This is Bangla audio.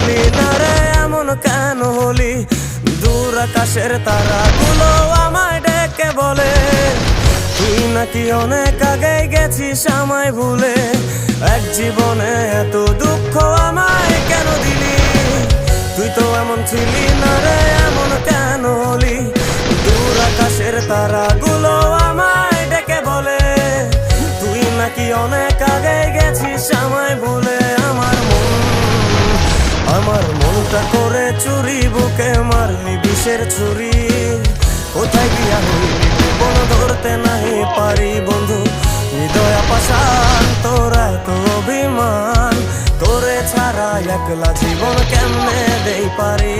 ছিলি না রে এমন কেন হলি? দূর আকাশের তারাগুলো আমায় ডেকে বলে তুই নাকি অনেক আগে গেছিস আমায় ভুলে। এক জীবনে এত দুঃখ আমায় কেন দিলি? তুই তো এমন ছিলি না রে এমন কেন হলি? দূর আকাশের তারাগুলো আমায় ডেকে বলে তুই নাকি অনেক আগে গেছিস আমায় ভুলে। আমার মনটা করে চুরি, বুকে মারলি বিষের ছুরি। কোথায় গিয়া হইলি জীবন ধরতে নাহি পারি বন্ধু। হৃদয় পাষাণ তোর এত অভিমান, তোরে ছাড়া একলা জীবন কেমনে দেই পারি?